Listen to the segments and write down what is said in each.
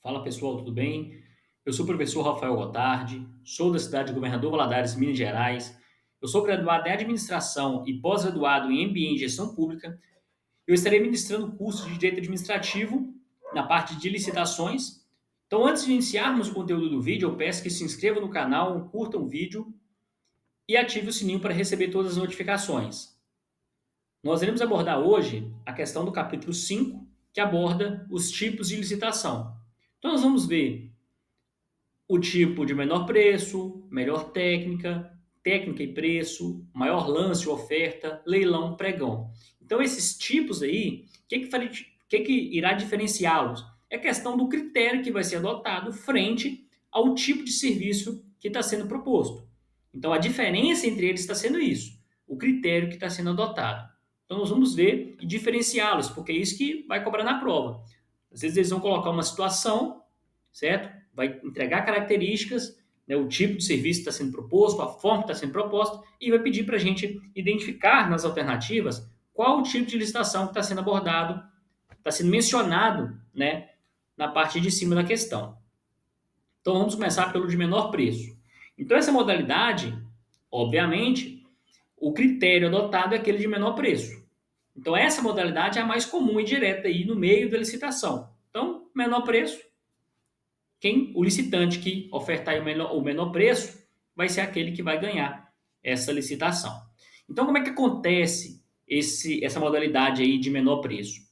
Fala pessoal, tudo bem? Eu sou o professor Rafael Gotardi, sou da cidade de Governador Valadares, Minas Gerais. Eu sou graduado em administração e pós-graduado em MBA em gestão pública. Eu estarei ministrando o curso de direito administrativo na parte de licitações. Então, antes de iniciarmos o conteúdo do vídeo, eu peço que se inscreva no canal, curta o vídeo e ative o sininho para receber todas as notificações. Nós iremos abordar hoje a questão do capítulo 5, que aborda os tipos de licitação. Então, nós vamos ver o tipo de menor preço, melhor técnica, técnica e preço, maior lance, oferta, leilão, pregão. Então, esses tipos aí, o que irá diferenciá-los? É questão do critério que vai ser adotado frente ao tipo de serviço que está sendo proposto. Então, a diferença entre eles está sendo isso, o critério que está sendo adotado. Então, nós vamos ver e diferenciá-los, porque é isso que vai cobrar na prova. Às vezes, eles vão colocar uma situação, certo? Vai entregar características, né, o tipo de serviço que está sendo proposto, a forma que está sendo proposta, e vai pedir para a gente identificar nas alternativas qual o tipo de licitação que está sendo abordado, está sendo mencionado, né, na parte de cima da questão. Então vamos começar pelo de menor preço. Então essa modalidade, obviamente, o critério adotado é aquele de menor preço. Então essa modalidade é a mais comum e direta aí no meio da licitação. Então, menor preço, o licitante que ofertar o menor preço vai ser aquele que vai ganhar essa licitação. Então, como é que acontece essa modalidade aí de menor preço?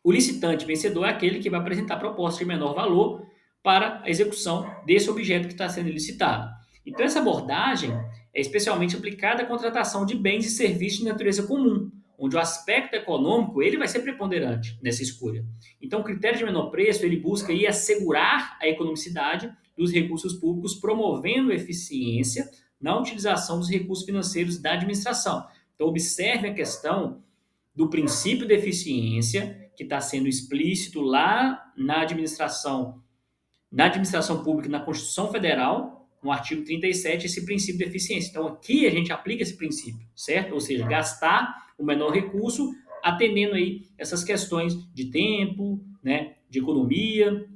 O licitante vencedor é aquele que vai apresentar proposta de menor valor para a execução desse objeto que está sendo licitado. Então, essa abordagem é especialmente aplicada à contratação de bens e serviços de natureza comum, onde o aspecto econômico ele vai ser preponderante nessa escolha. Então, o critério de menor preço ele busca aí assegurar a economicidade dos recursos públicos, promovendo eficiência na utilização dos recursos financeiros da administração. Então, observe a questão do princípio de eficiência, que está sendo explícito lá na administração pública e na Constituição Federal, no artigo 37, esse princípio de eficiência. Então, aqui a gente aplica esse princípio, certo? Ou seja, gastar o menor recurso, atendendo aí essas questões de tempo, né, de economia.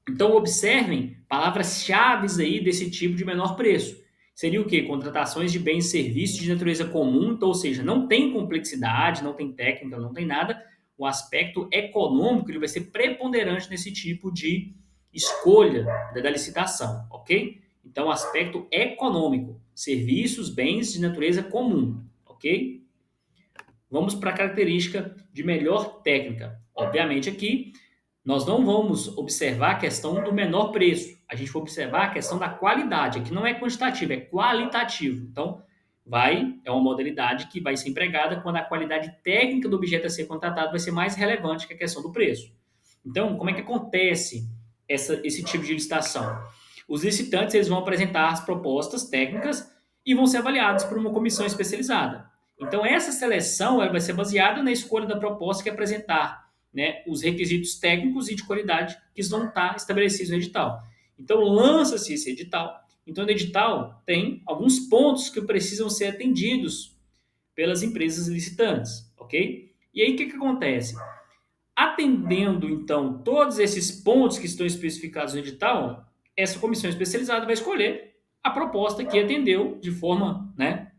Então, observem palavras-chave aí desse tipo de menor preço. Seria o quê? Contratações de bens e serviços de natureza comum, então, ou seja, não tem complexidade, não tem técnica, não tem nada. O aspecto econômico ele vai ser preponderante nesse tipo de escolha da licitação, ok? Então, aspecto econômico, serviços, bens de natureza comum, ok? Vamos para a característica de melhor técnica. Obviamente, aqui nós não vamos observar a questão do menor preço. A gente vai observar a questão da qualidade. Aqui não é quantitativo, é qualitativo. Então, é uma modalidade que vai ser empregada quando a qualidade técnica do objeto a ser contratado vai ser mais relevante que a questão do preço. Então, como é que acontece esse tipo de licitação? Os licitantes eles vão apresentar as propostas técnicas e vão ser avaliados por uma comissão especializada. Então, essa seleção ela vai ser baseada na escolha da proposta que apresentar, né, os requisitos técnicos e de qualidade que vão estar estabelecidos no edital. Então, lança-se esse edital. Então, no edital tem alguns pontos que precisam ser atendidos pelas empresas licitantes, ok? E aí, o que acontece? Atendendo, então, todos esses pontos que estão especificados no edital, essa comissão especializada vai escolher a proposta que atendeu de forma, né,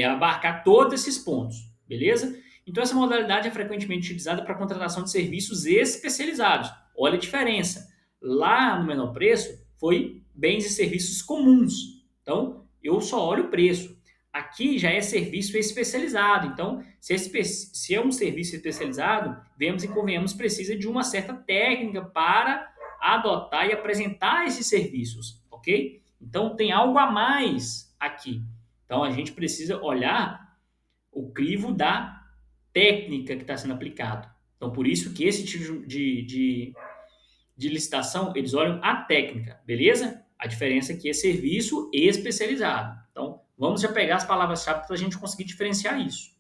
abarcar todos esses pontos, beleza? Então, essa modalidade é frequentemente utilizada para contratação de serviços especializados. Olha a diferença. Lá no menor preço, foi bens e serviços comuns. Então, eu só olho o preço. Aqui já é serviço especializado. Então, se é um serviço especializado, vemos e convenhamos, precisa de uma certa técnica para adotar e apresentar esses serviços, ok? Então, tem algo a mais aqui. Então, a gente precisa olhar o crivo da técnica que está sendo aplicado. Então, por isso que esse tipo de licitação, eles olham a técnica, beleza? A diferença aqui é serviço especializado. Então, vamos já pegar as palavras-chave para a gente conseguir diferenciar isso.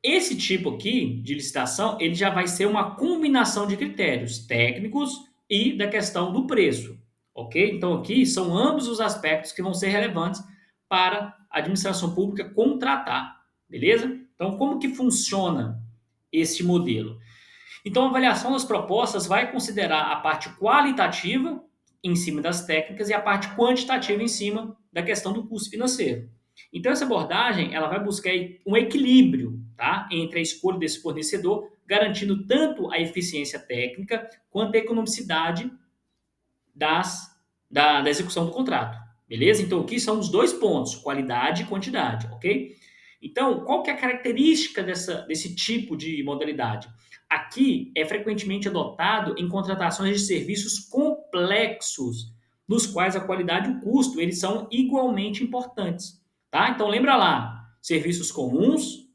Esse tipo aqui de licitação, ele já vai ser uma combinação de critérios técnicos e da questão do preço, ok? Então, aqui são ambos os aspectos que vão ser relevantes para a administração pública contratar, beleza? Então, como que funciona esse modelo? Então, a avaliação das propostas vai considerar a parte qualitativa em cima das técnicas e a parte quantitativa em cima da questão do custo financeiro. Então, essa abordagem ela vai buscar um equilíbrio, tá, entre a escolha desse fornecedor, garantindo tanto a eficiência técnica quanto a economicidade da execução do contrato. Beleza? Então, aqui são os dois pontos, qualidade e quantidade, ok? Então, qual que é a característica desse tipo de modalidade? Aqui é frequentemente adotado em contratações de serviços complexos, nos quais a qualidade e o custo eles são igualmente importantes. Tá? Então, lembra lá, serviços comuns,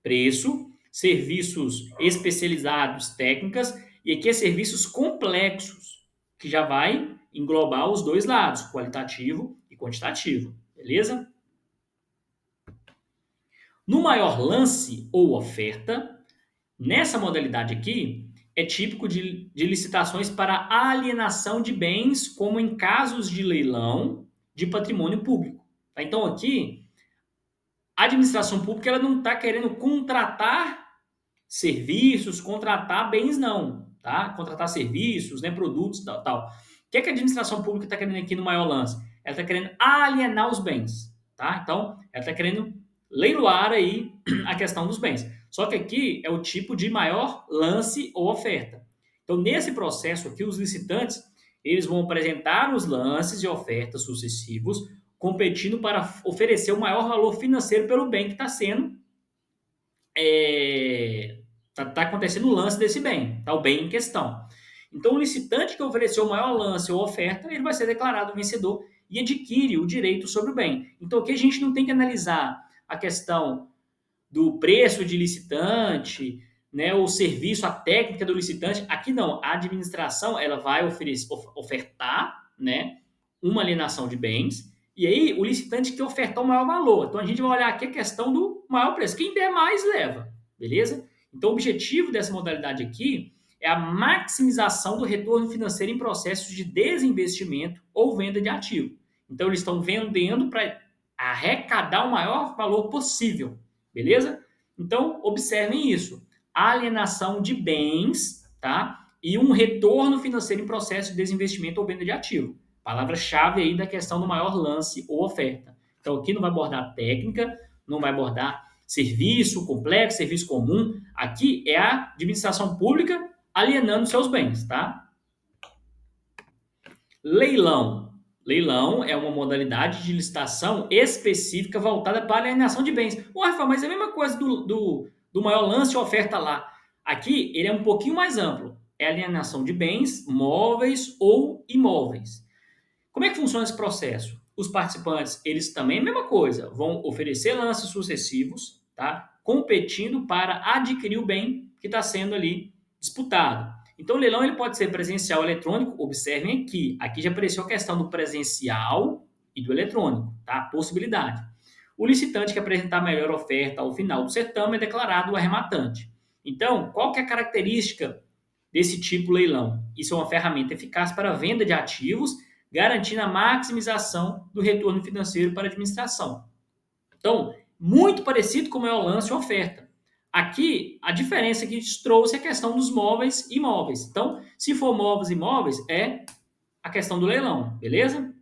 preço, serviços especializados, técnicas, e aqui é serviços complexos, que já vai englobar os dois lados, qualitativo e quantitativo, beleza? No maior lance ou oferta, nessa modalidade aqui, é típico de licitações para alienação de bens, como em casos de leilão de patrimônio público. Tá? Então, aqui, a administração pública ela não está querendo contratar serviços, contratar bens, não. Tá? Contratar serviços, né, produtos, tal, tal. O que, é que a administração pública está querendo aqui no maior lance? Ela está querendo alienar os bens. Tá? Então, ela está querendo leiloar aí a questão dos bens. Só que aqui é o tipo de maior lance ou oferta. Então, nesse processo aqui, os licitantes eles vão apresentar os lances e ofertas sucessivos, competindo para oferecer o maior valor financeiro pelo bem que está sendo tá acontecendo o lance desse bem, tá? O bem em questão. Então, o licitante que ofereceu o maior lance ou oferta, ele vai ser declarado vencedor e adquire o direito sobre o bem. Então, aqui a gente não tem que analisar a questão do preço de licitante, né, o serviço, a técnica do licitante. Aqui não, a administração ela vai ofertar, né, uma alienação de bens, e aí o licitante que ofertar o maior valor. Então a gente vai olhar aqui a questão do maior preço. Quem der mais, leva, beleza? Então o objetivo dessa modalidade aqui é a maximização do retorno financeiro em processos de desinvestimento ou venda de ativo. Então eles estão vendendo para arrecadar o maior valor possível, beleza? Então, observem isso. Alienação de bens, tá? E um retorno financeiro em processo de desinvestimento ou venda de ativo. Palavra-chave aí da questão do maior lance ou oferta. Então, aqui não vai abordar técnica, não vai abordar serviço complexo, serviço comum. Aqui é a administração pública alienando seus bens, tá? Leilão. Leilão é uma modalidade de licitação específica voltada para a alienação de bens. Ué, Rafael, mas é a mesma coisa do maior lance ou oferta lá. Aqui, ele é um pouquinho mais amplo. É alienação de bens, móveis ou imóveis. Como é que funciona esse processo? Os participantes, eles também, a mesma coisa, vão oferecer lances sucessivos, tá? Competindo para adquirir o bem que está sendo ali disputado. Então, o leilão ele pode ser presencial ou eletrônico. Observem aqui. Aqui já apareceu a questão do presencial e do eletrônico, tá? Possibilidade. O licitante que apresentar a melhor oferta ao final do certame é declarado o arrematante. Então, qual que é a característica desse tipo de leilão? Isso é uma ferramenta eficaz para a venda de ativos, garantindo a maximização do retorno financeiro para a administração. Então, muito parecido com o maior lance e oferta. Aqui, a diferença que trouxe é a questão dos móveis e imóveis. Então, se for móveis e imóveis, é a questão do leilão, beleza?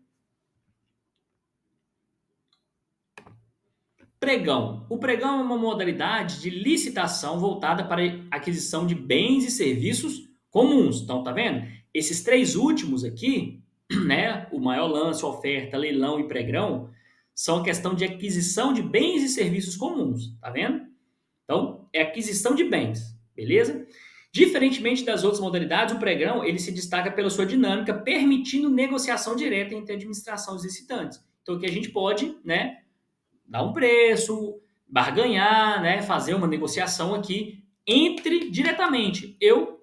Pregão. O pregão é uma modalidade de licitação voltada para a aquisição de bens e serviços comuns. Então, tá vendo? Esses três últimos aqui, né, o maior lance, oferta, leilão e pregão, são a questão de aquisição de bens e serviços comuns, tá vendo? Então, é aquisição de bens, beleza? Diferentemente das outras modalidades, o pregão ele se destaca pela sua dinâmica, permitindo negociação direta entre a administração e os licitantes. Então, aqui a gente pode, né, dar um preço, barganhar, né, fazer uma negociação aqui entre diretamente eu,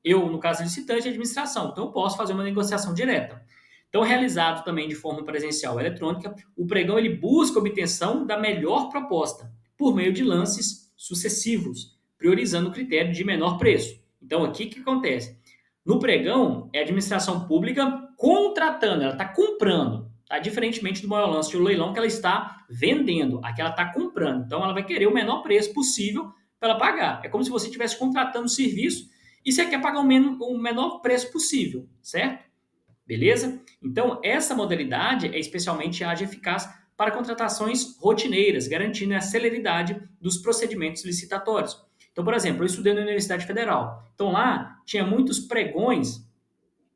no caso licitante, e administração. Então, eu posso fazer uma negociação direta. Então, realizado também de forma presencial ou eletrônica, o pregão ele busca a obtenção da melhor proposta por meio de lances sucessivos, priorizando o critério de menor preço. Então, aqui o que acontece? No pregão, é a administração pública contratando, ela está comprando, tá? Diferentemente do maior lance, o leilão que ela está vendendo, aqui ela está comprando. Então, ela vai querer o menor preço possível para ela pagar. É como se você estivesse contratando serviço e você quer pagar o menor preço possível, certo? Beleza? Então, essa modalidade é especialmente ágil e eficaz para contratações rotineiras, garantindo a celeridade dos procedimentos licitatórios. Então, por exemplo, eu estudei na Universidade Federal. Então, lá tinha muitos pregões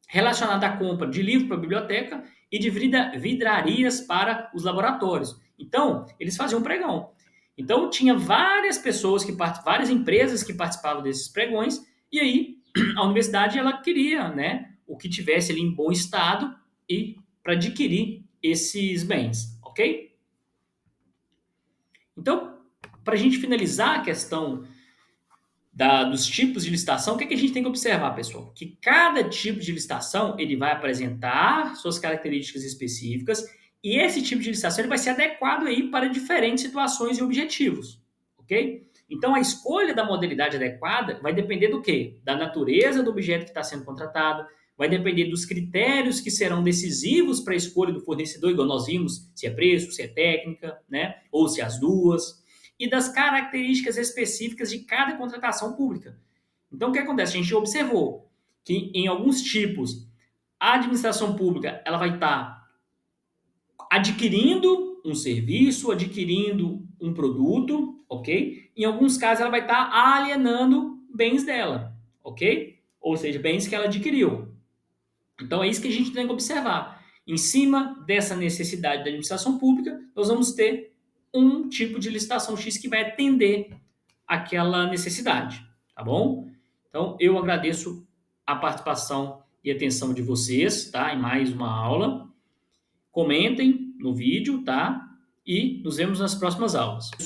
relacionados à compra de livro para a biblioteca e de vidrarias para os laboratórios. Então, eles faziam um pregão. Então, tinha várias pessoas várias empresas que participavam desses pregões, e aí a universidade ela queria, né, o que tivesse ali em bom estado e para adquirir esses bens, ok? Então, para a gente finalizar a questão dos tipos de licitação, o que a gente tem que observar, pessoal? Que cada tipo de licitação ele vai apresentar suas características específicas e esse tipo de licitação ele vai ser adequado aí para diferentes situações e objetivos, ok? Então, a escolha da modalidade adequada vai depender do quê? Da natureza do objeto que está sendo contratado, vai depender dos critérios que serão decisivos para a escolha do fornecedor, igual nós vimos, se é preço, se é técnica, né? Ou se é as duas e das características específicas de cada contratação pública. Então, o que acontece? A gente observou que em alguns tipos a administração pública ela vai estar adquirindo um serviço, adquirindo um produto, ok? Em alguns casos ela vai estar alienando bens dela, ok? Ou seja, bens que ela adquiriu. Então é isso que a gente tem que observar. Em cima dessa necessidade da administração pública, nós vamos ter um tipo de licitação X que vai atender aquela necessidade, tá bom? Então eu agradeço a participação e atenção de vocês, tá? Em mais uma aula. Comentem no vídeo, tá? E nos vemos nas próximas aulas.